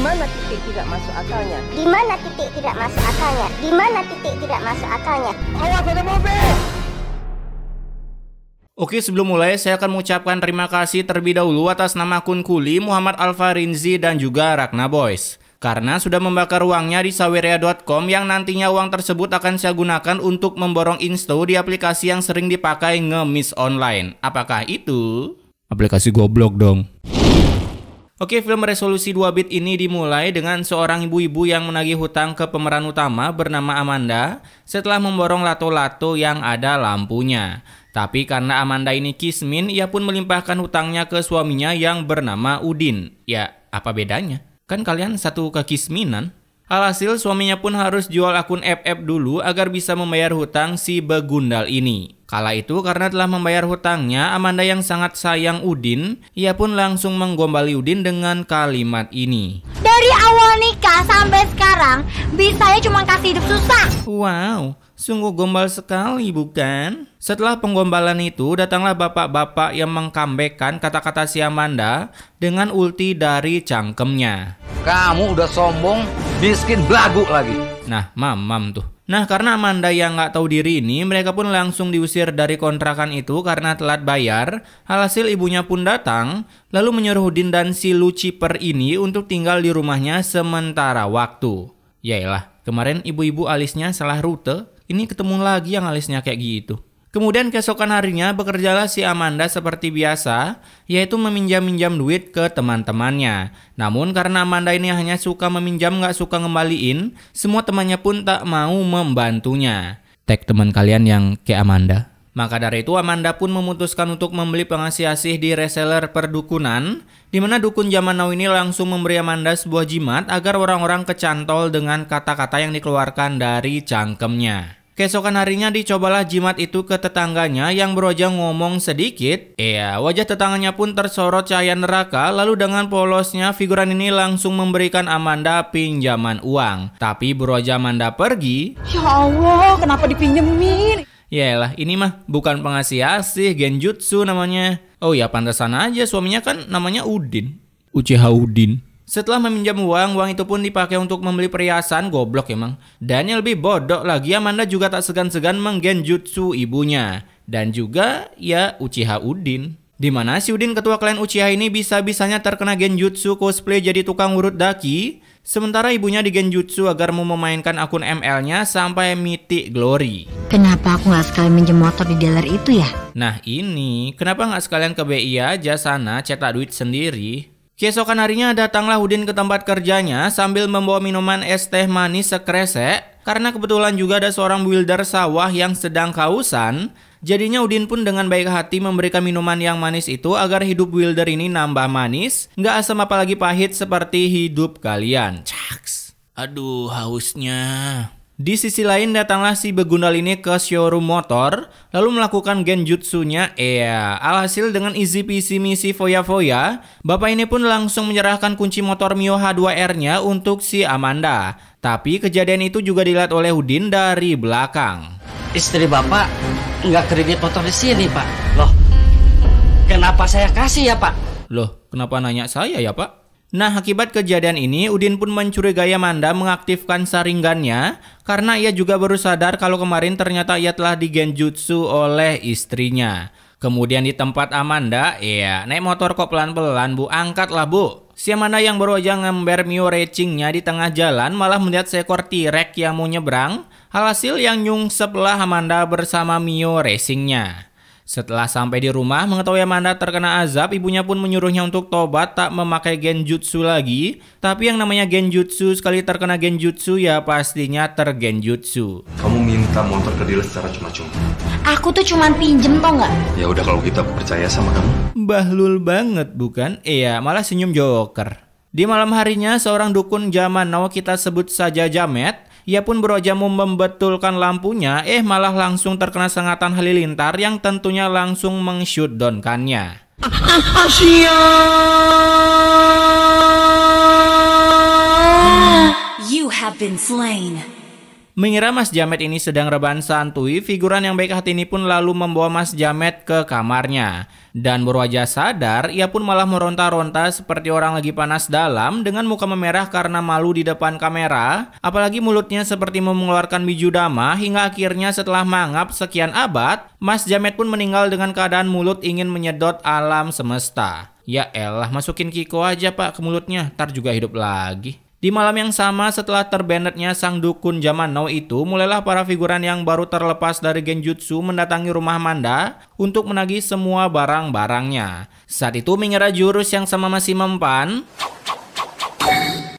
mana titik tidak masuk akalnya? Di mana titik tidak masuk akalnya? Di mana titik tidak masuk akalnya? Awas ada mobil! Oke, sebelum mulai saya akan mengucapkan terima kasih terlebih dahulu atas nama akun Kuli, Muhammad Alfarinzi, dan juga Rakna Boys. Karena sudah membakar uangnya di saweria.com yang nantinya uang tersebut akan saya gunakan untuk memborong Insto di aplikasi yang sering dipakai ngemis online. Apakah itu? Aplikasi goblok dong. Oke, film Resolusi 2 Bit ini dimulai dengan seorang ibu-ibu yang menagih hutang ke pemeran utama bernama Amanda setelah memborong lato-lato yang ada lampunya. Tapi karena Amanda ini kismin, ia pun melimpahkan hutangnya ke suaminya yang bernama Udin. Ya, apa bedanya? Kan kalian satu kekisminan. Alhasil suaminya pun harus jual akun FF dulu agar bisa membayar hutang si begundal ini. Kala itu karena telah membayar hutangnya, Amanda yang sangat sayang Udin, ia pun langsung menggombali Udin dengan kalimat ini. Dari awal nikah sampai sekarang, bisanya cuma kasih hidup susah. Wow, sungguh gombal sekali bukan? Setelah penggombalan itu, datanglah bapak-bapak yang mengkambekan kata-kata si Amanda dengan ulti dari cangkemnya. Kamu udah sombong, miskin belagu lagi. Nah, mamam tuh. Nah, karena Amanda yang nggak tahu diri ini, mereka pun langsung diusir dari kontrakan itu karena telat bayar. Alhasil ibunya pun datang, lalu menyuruh Udin dan si Lucifer ini untuk tinggal di rumahnya sementara waktu. Yaelah, kemarin ibu-ibu alisnya salah rute, ini ketemu lagi yang alisnya kayak gitu. Kemudian keesokan harinya bekerjalah si Amanda seperti biasa, yaitu meminjam-minjam duit ke teman-temannya. Namun karena Amanda ini hanya suka meminjam nggak suka ngembaliin, semua temannya pun tak mau membantunya. Tag teman kalian yang kayak Amanda. Maka dari itu Amanda pun memutuskan untuk membeli pengasih asih di reseller perdukunan, di mana dukun zaman now ini langsung memberi Amanda sebuah jimat agar orang-orang kecantol dengan kata-kata yang dikeluarkan dari cangkemnya. Keesokan harinya dicobalah jimat itu ke tetangganya yang berusaha ngomong sedikit. Wajah tetangganya pun tersorot cahaya neraka, lalu dengan polosnya figuran ini langsung memberikan Amanda pinjaman uang. Tapi berusaha Amanda pergi. Ya Allah, kenapa dipinjemin? Yaelah, ini mah bukan pengasih asih, genjutsu namanya. Oh ya, pantesan aja suaminya kan namanya Udin. Uchiha Udin. Setelah meminjam uang itu pun dipakai untuk membeli perhiasan, goblok emang. Dan yang lebih bodoh lagi, Amanda juga tak segan-segan menggenjutsu ibunya. Dan juga, ya Uchiha Udin. Dimana si Udin ketua klan Uchiha ini bisa-bisanya terkena genjutsu cosplay jadi tukang urut daki. Sementara ibunya di genjutsu agar mau memainkan akun ML-nya sampai Mythic Glory. Kenapa aku nggak sekalian minjem motor di dealer itu ya? Nah ini, kenapa nggak sekalian ke BI aja sana cetak duit sendiri? Keesokan harinya datanglah Udin ke tempat kerjanya sambil membawa minuman es teh manis sekresek. Karena kebetulan juga ada seorang builder sawah yang sedang kehausan. Jadinya Udin pun dengan baik hati memberikan minuman yang manis itu agar hidup builder ini nambah manis. Nggak asam apalagi pahit seperti hidup kalian. Caks. Aduh hausnya. Di sisi lain datanglah si begundal ini ke showroom motor, lalu melakukan genjutsunya. Alhasil dengan easy peasy misi foya-foya, bapak ini pun langsung menyerahkan kunci motor Mio H2R-nya untuk si Amanda. Tapi kejadian itu juga dilihat oleh Udin dari belakang. Istri bapak nggak kredit motor di sini, Pak. Loh, kenapa saya kasih ya, Pak? Loh, kenapa nanya saya ya, Pak? Nah, akibat kejadian ini, Udin pun mencurigai Amanda mengaktifkan saringannya karena ia juga baru sadar kalau kemarin ternyata ia telah digenjutsu oleh istrinya. Kemudian di tempat Amanda, naik motor kok pelan-pelan bu, angkatlah bu. Si Amanda yang baru aja ngember Mio racingnya di tengah jalan malah melihat seekor T-Rex yang mau nyebrang. Alhasil yang nyungseplah Amanda bersama Mio racingnya. Setelah sampai di rumah, mengetahui Amanda terkena azab, ibunya pun menyuruhnya untuk tobat tak memakai genjutsu lagi. Tapi yang namanya genjutsu, sekali terkena genjutsu ya pastinya tergenjutsu. Kamu minta motor ke dealer secara cuma-cuma. Aku tuh cuman pinjem tau nggak? Ya udah kalau kita percaya sama kamu. Bahlul banget bukan? Malah senyum joker. Di malam harinya, seorang dukun zaman now kita sebut saja Jamet. Ia pun berusaha mau membetulkan lampunya, malah langsung terkena sengatan halilintar yang tentunya langsung meng-shutdown-kannya. You have been slain. Mengira Mas Jamet ini sedang rebahan santuy, figuran yang baik hati ini pun lalu membawa Mas Jamet ke kamarnya. Dan berwajah sadar, ia pun malah meronta-ronta seperti orang lagi panas dalam dengan muka memerah karena malu di depan kamera. Apalagi mulutnya seperti mau mengeluarkan biju dama, hingga akhirnya setelah mangap sekian abad, Mas Jamet pun meninggal dengan keadaan mulut ingin menyedot alam semesta. Ya elah, masukin Kiko aja pak ke mulutnya, ntar juga hidup lagi. Di malam yang sama setelah terbannednya sang dukun zaman now itu, mulailah para figuran yang baru terlepas dari genjutsu mendatangi rumah Amanda untuk menagih semua barang-barangnya. Saat itu mengira jurus yang sama masih mempan,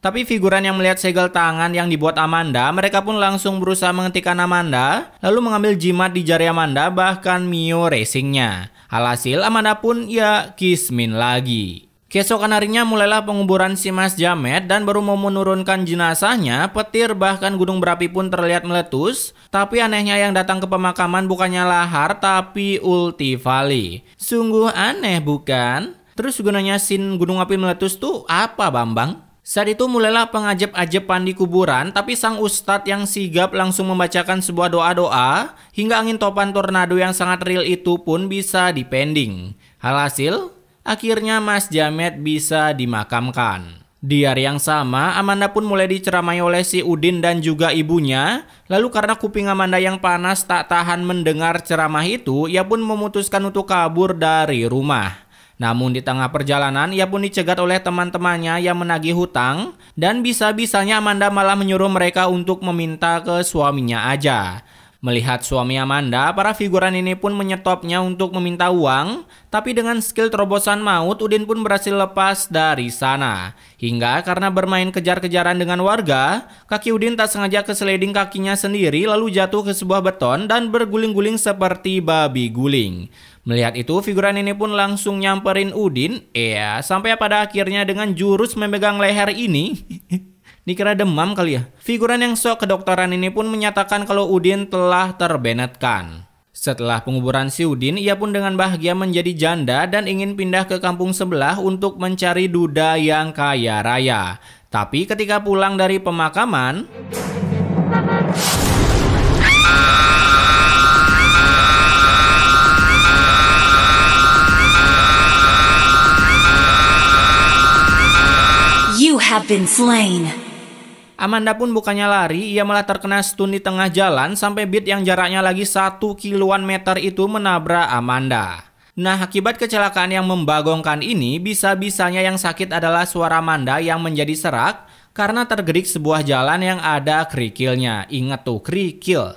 tapi figuran yang melihat segel tangan yang dibuat Amanda, mereka pun langsung berusaha menghentikan Amanda, lalu mengambil jimat di jari Amanda, bahkan Mio racingnya. Alhasil Amanda pun ya kismin lagi. Keesokan harinya mulailah penguburan si Mas Jamet dan baru mau menurunkan jenazahnya, petir bahkan gunung berapi pun terlihat meletus. Tapi anehnya yang datang ke pemakaman bukannya lahar tapi ulti valley. Sungguh aneh bukan? Terus gunanya scene gunung api meletus tuh apa Bambang? Saat itu mulailah pengajep-ajepan di kuburan, tapi sang ustadz yang sigap langsung membacakan sebuah doa-doa hingga angin topan tornado yang sangat real itu pun bisa dipending. Alhasil, akhirnya Mas Jamet bisa dimakamkan. Di hari yang sama, Amanda pun mulai diceramai oleh si Udin dan juga ibunya. Lalu karena kuping Amanda yang panas tak tahan mendengar ceramah itu, ia pun memutuskan untuk kabur dari rumah. Namun di tengah perjalanan, ia pun dicegat oleh teman-temannya yang menagih hutang. Dan bisa-bisanya Amanda malah menyuruh mereka untuk meminta ke suaminya aja. Melihat suami Amanda, para figuran ini pun menyetopnya untuk meminta uang. Tapi dengan skill terobosan maut, Udin pun berhasil lepas dari sana. Hingga karena bermain kejar-kejaran dengan warga, kaki Udin tak sengaja kesliding kakinya sendiri lalu jatuh ke sebuah beton dan berguling-guling seperti babi guling. Melihat itu, figuran ini pun langsung nyamperin Udin. Sampai pada akhirnya dengan jurus memegang leher ini. Dikira demam kali ya. Figuran yang sok kedokteran ini pun menyatakan kalau Udin telah terbannedkan. Setelah penguburan si Udin, ia pun dengan bahagia menjadi janda dan ingin pindah ke kampung sebelah untuk mencari duda yang kaya raya. Tapi ketika pulang dari pemakaman, You have been slain. Amanda pun bukannya lari, ia malah terkena stun di tengah jalan sampai Beat yang jaraknya lagi 1 kiloan meter itu menabrak Amanda. Nah, akibat kecelakaan yang membagongkan ini, bisa-bisanya yang sakit adalah suara Amanda yang menjadi serak karena tergedik sebuah jalan yang ada kerikilnya. Ingat tuh, kerikil.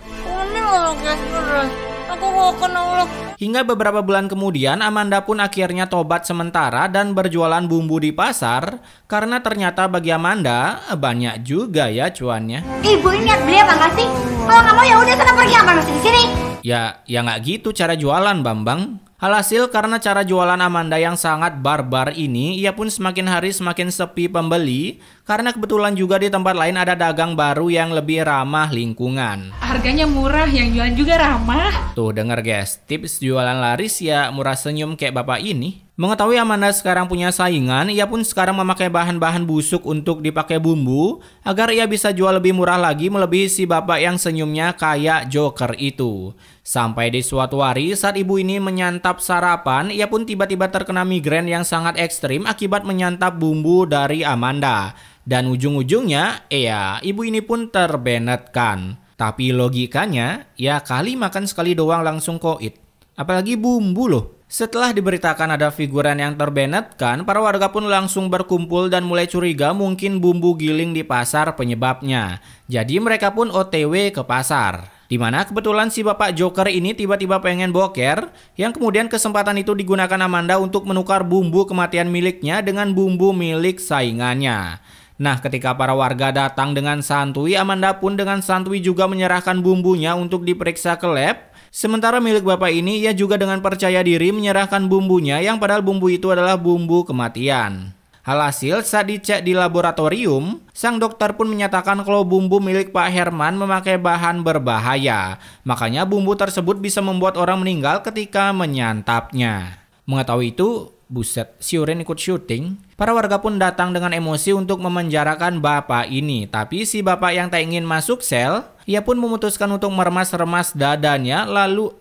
Hingga beberapa bulan kemudian, Amanda pun akhirnya tobat sementara dan berjualan bumbu di pasar. Karena ternyata bagi Amanda, banyak juga ya cuannya. Ibu ini niat beli apa nggak sih? Kalau nggak mau ya udah sana pergi, apa masih di sini? Ya nggak gitu cara jualan Bambang. Alhasil karena cara jualan Amanda yang sangat barbar ini, ia pun semakin hari semakin sepi pembeli. Karena kebetulan juga di tempat lain ada dagang baru yang lebih ramah lingkungan. Harganya murah, yang jualan juga ramah. Tuh denger guys, tips jualan laris ya murah senyum kayak bapak ini. Mengetahui Amanda sekarang punya saingan, ia pun sekarang memakai bahan-bahan busuk untuk dipakai bumbu agar ia bisa jual lebih murah lagi melebihi si bapak yang senyumnya kayak Joker itu. Sampai di suatu hari saat ibu ini menyantap sarapan, ia pun tiba-tiba terkena migrain yang sangat ekstrim akibat menyantap bumbu dari Amanda. Dan ujung-ujungnya, ibu ini pun terbannedkan. Tapi logikanya, ya kali makan sekali doang langsung koit. Apalagi bumbu loh. Setelah diberitakan ada figuran yang terbannedkan, para warga pun langsung berkumpul dan mulai curiga mungkin bumbu giling di pasar penyebabnya. Jadi mereka pun OTW ke pasar. Dimana kebetulan si bapak Joker ini tiba-tiba pengen boker, yang kemudian kesempatan itu digunakan Amanda untuk menukar bumbu kematian miliknya dengan bumbu milik saingannya. Nah, ketika para warga datang dengan santuy, Amanda pun dengan santuy juga menyerahkan bumbunya untuk diperiksa ke lab. Sementara milik bapak ini, ia juga dengan percaya diri menyerahkan bumbunya yang padahal bumbu itu adalah bumbu kematian. Alhasil, saat dicek di laboratorium, sang dokter pun menyatakan kalau bumbu milik Pak Herman memakai bahan berbahaya. Makanya bumbu tersebut bisa membuat orang meninggal ketika menyantapnya. Mengetahui itu, Buset, si Urin ikut syuting. Para warga pun datang dengan emosi untuk memenjarakan bapak ini. Tapi si bapak yang tak ingin masuk sel, ia pun memutuskan untuk meremas-remas dadanya. Lalu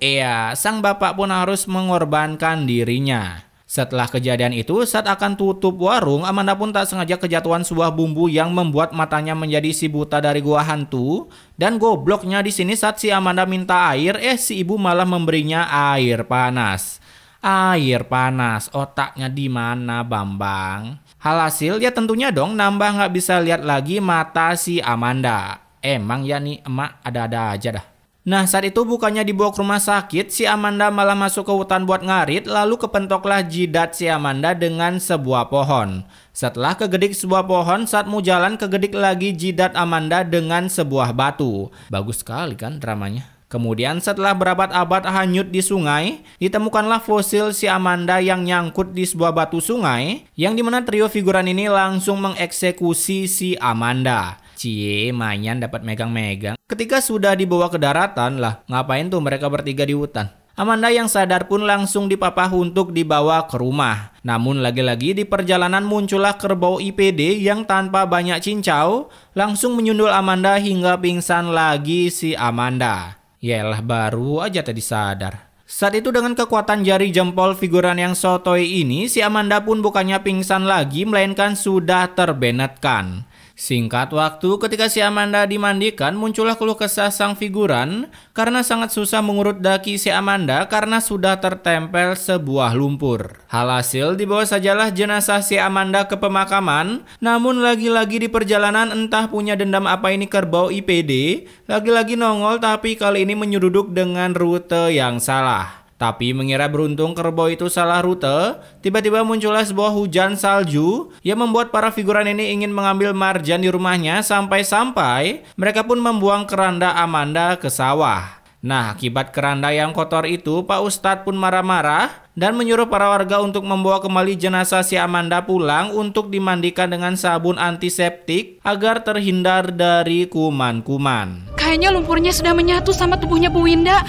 sang bapak pun harus mengorbankan dirinya. Setelah kejadian itu, saat akan tutup warung, Amanda pun tak sengaja kejatuhan sebuah bumbu yang membuat matanya menjadi si buta dari gua hantu. Dan gobloknya di sini saat si Amanda minta air, si ibu malah memberinya air panas. Air panas, otaknya di mana Bambang? Alhasil ya tentunya dong nambah nggak bisa lihat lagi mata si Amanda. Emang ya nih emak ada-ada aja dah. Nah saat itu bukannya dibawa ke rumah sakit, si Amanda malah masuk ke hutan buat ngarit, lalu kepentoklah jidat si Amanda dengan sebuah pohon. Setelah kegedik sebuah pohon, saat mau jalan kegedik lagi jidat Amanda dengan sebuah batu. Bagus sekali kan dramanya. Kemudian setelah berabad-abad hanyut di sungai, ditemukanlah fosil si Amanda yang nyangkut di sebuah batu sungai, yang dimana trio figuran ini langsung mengeksekusi si Amanda. Cie, mayan dapat megang-megang. Ketika sudah dibawa ke daratan lah, ngapain tuh mereka bertiga di hutan? Amanda yang sadar pun langsung dipapah untuk dibawa ke rumah. Namun lagi-lagi di perjalanan muncullah kerbau IPD yang tanpa banyak cincau, langsung menyundul Amanda hingga pingsan lagi si Amanda. Yaelah baru aja tadi sadar. Saat itu dengan kekuatan jari jempol figuran yang sotoy ini, si Amanda pun bukannya pingsan lagi, melainkan sudah terbenetkan. Singkat waktu ketika si Amanda dimandikan, muncullah keluh kesah sang figuran karena sangat susah mengurut daki si Amanda karena sudah tertempel sebuah lumpur. Alhasil dibawa sajalah jenazah si Amanda ke pemakaman, namun lagi-lagi di perjalanan entah punya dendam apa ini kerbau IPD, lagi-lagi nongol tapi kali ini menyeruduk dengan rute yang salah. Tapi mengira beruntung kerbau itu salah rute, tiba-tiba muncullah sebuah hujan salju yang membuat para figuran ini ingin mengambil marjan di rumahnya sampai-sampai mereka pun membuang keranda Amanda ke sawah. Nah, akibat keranda yang kotor itu, Pak Ustadz pun marah-marah dan menyuruh para warga untuk membawa kembali jenazah si Amanda pulang untuk dimandikan dengan sabun antiseptik agar terhindar dari kuman-kuman. Kayaknya lumpurnya sudah menyatu sama tubuhnya Bu Winda.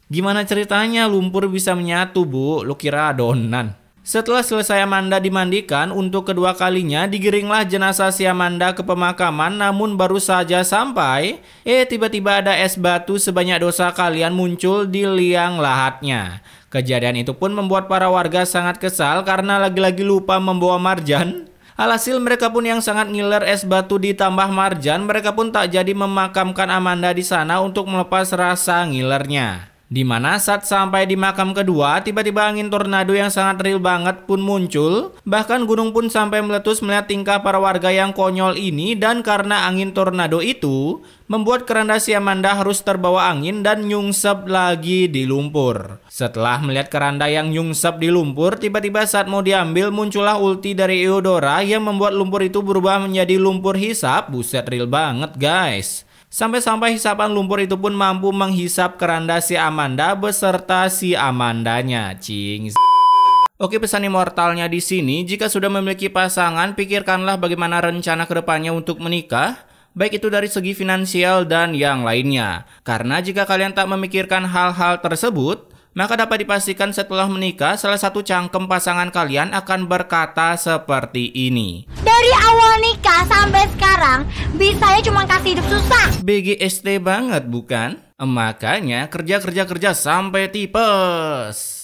Gimana ceritanya lumpur bisa menyatu, Bu? Lu kira adonan? Setelah selesai Amanda dimandikan, untuk kedua kalinya digiringlah jenazah si Amanda ke pemakaman. Namun baru saja sampai, tiba-tiba ada es batu sebanyak dosa kalian muncul di liang lahatnya. Kejadian itu pun membuat para warga sangat kesal karena lagi-lagi lupa membawa marjan. Alhasil mereka pun yang sangat ngiler es batu ditambah marjan, mereka pun tak jadi memakamkan Amanda di sana untuk melepas rasa ngilernya. Dimana saat sampai di makam kedua, tiba-tiba angin tornado yang sangat real banget pun muncul. Bahkan gunung pun sampai meletus melihat tingkah para warga yang konyol ini. Dan karena angin tornado itu membuat keranda si Amanda harus terbawa angin dan nyungsep lagi di lumpur. Setelah melihat keranda yang nyungsep di lumpur, tiba-tiba saat mau diambil muncullah ulti dari Eudora yang membuat lumpur itu berubah menjadi lumpur hisap. Buset, real banget guys. Sampai-sampai hisapan lumpur itu pun mampu menghisap keranda si Amanda beserta si Amandanya. Cing. Oke, pesan immortalnya di sini, jika sudah memiliki pasangan, pikirkanlah bagaimana rencana kedepannya untuk menikah, baik itu dari segi finansial dan yang lainnya. Karena jika kalian tak memikirkan hal-hal tersebut, maka dapat dipastikan setelah menikah, salah satu cangkem pasangan kalian akan berkata seperti ini. Dari awal nikah sampai sekarang, bisanya cuma kasih hidup susah. BGST banget bukan? Makanya kerja sampai tipes.